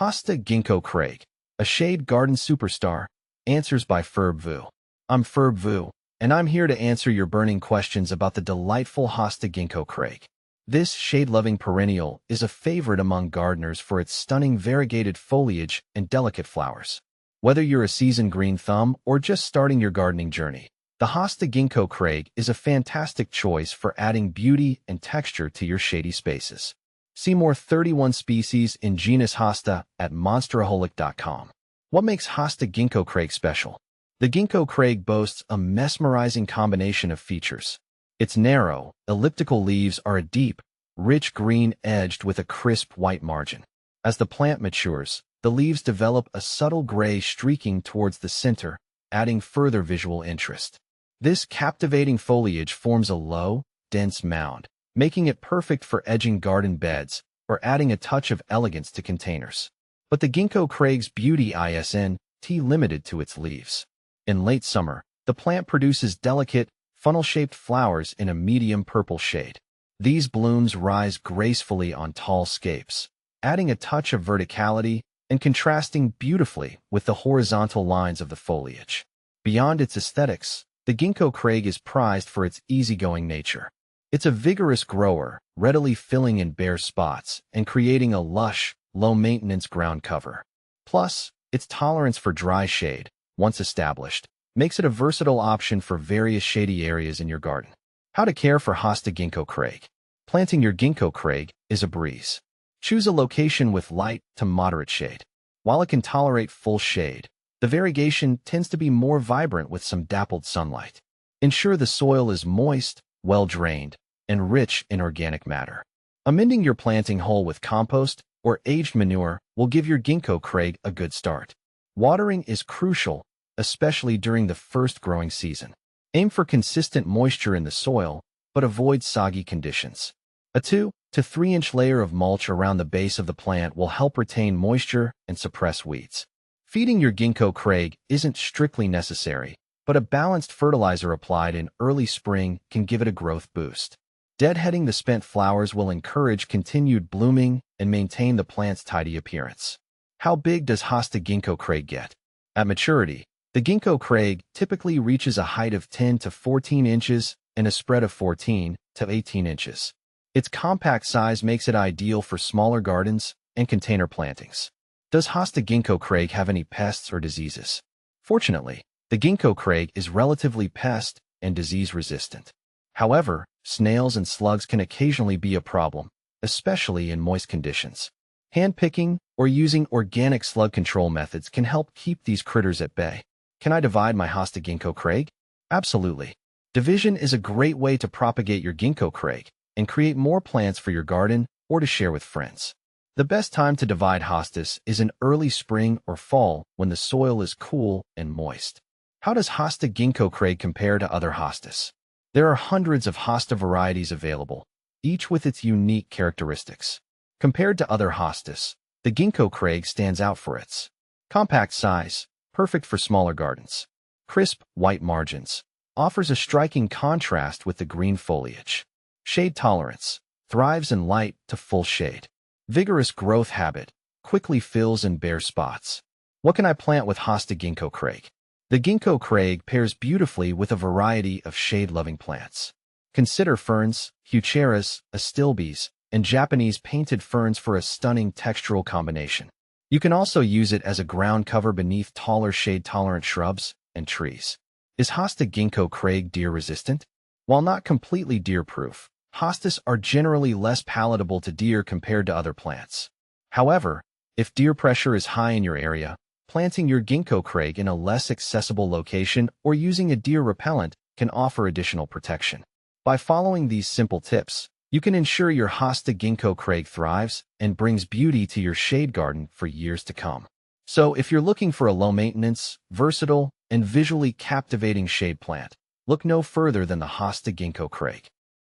Hosta Ginko Craig, a shade garden superstar, answers by Ferb Vu. I'm Ferb Vu, and I'm here to answer your burning questions about the delightful Hosta Ginko Craig. This shade-loving perennial is a favorite among gardeners for its stunning variegated foliage and delicate flowers. Whether you're a seasoned green thumb or just starting your gardening journey, the Hosta Ginko Craig is a fantastic choice for adding beauty and texture to your shady spaces. See more 31 species in genus Hosta at monsteraholic.com. What makes Hosta Ginko Craig special? The Ginko Craig boasts a mesmerizing combination of features. Its narrow, elliptical leaves are a deep, rich green edged with a crisp white margin. As the plant matures, the leaves develop a subtle gray streaking towards the center, adding further visual interest. This captivating foliage forms a low, dense mound, making it perfect for edging garden beds or adding a touch of elegance to containers. But the Ginko Craig's beauty isn't limited to its leaves. In late summer, the plant produces delicate, funnel-shaped flowers in a medium purple shade. These blooms rise gracefully on tall scapes, adding a touch of verticality and contrasting beautifully with the horizontal lines of the foliage. Beyond its aesthetics, the Ginko Craig is prized for its easygoing nature. It's a vigorous grower, readily filling in bare spots and creating a lush, low-maintenance ground cover. Plus, its tolerance for dry shade, once established, makes it a versatile option for various shady areas in your garden. How to care for Hosta Ginko Craig. Planting your Ginko Craig is a breeze. Choose a location with light to moderate shade. While it can tolerate full shade, the variegation tends to be more vibrant with some dappled sunlight. Ensure the soil is moist, well-drained, and rich in organic matter. Amending your planting hole with compost or aged manure will give your Ginko Craig a good start. Watering is crucial, especially during the first growing season. Aim for consistent moisture in the soil, but avoid soggy conditions. A 2 to 3 inch layer of mulch around the base of the plant will help retain moisture and suppress weeds. Feeding your Ginko Craig isn't strictly necessary, but a balanced fertilizer applied in early spring can give it a growth boost. Deadheading the spent flowers will encourage continued blooming and maintain the plant's tidy appearance. How big does Hosta Ginko Craig get? At maturity, the Ginko Craig typically reaches a height of 10 to 14 inches and a spread of 14 to 18 inches. Its compact size makes it ideal for smaller gardens and container plantings. Does Hosta Ginko Craig have any pests or diseases? Fortunately, the Ginko Craig is relatively pest and disease resistant. However, snails and slugs can occasionally be a problem, especially in moist conditions. Hand-picking or using organic slug control methods can help keep these critters at bay. Can I divide my Hosta Ginko Craig? Absolutely. Division is a great way to propagate your Ginko Craig and create more plants for your garden or to share with friends. The best time to divide hostas is in early spring or fall when the soil is cool and moist. How does Hosta Ginko Craig compare to other hostas? There are hundreds of hosta varieties available, each with its unique characteristics. Compared to other hostas, the Ginko Craig stands out for its compact size, perfect for smaller gardens. Crisp, white margins, offers a striking contrast with the green foliage. Shade tolerance, thrives in light to full shade. Vigorous growth habit, quickly fills in bare spots. What can I plant with Hosta Ginko Craig? The Ginko Craig pairs beautifully with a variety of shade-loving plants. Consider ferns, heucheras, astilbes, and Japanese painted ferns for a stunning textural combination. You can also use it as a ground cover beneath taller shade-tolerant shrubs and trees. Is Hosta Ginko Craig deer-resistant? While not completely deer-proof, hostas are generally less palatable to deer compared to other plants. However, if deer pressure is high in your area, planting your Ginko Craig in a less accessible location or using a deer repellent can offer additional protection. By following these simple tips, you can ensure your Hosta Ginko Craig thrives and brings beauty to your shade garden for years to come. So if you're looking for a low-maintenance, versatile, and visually captivating shade plant, look no further than the Hosta Ginko Craig.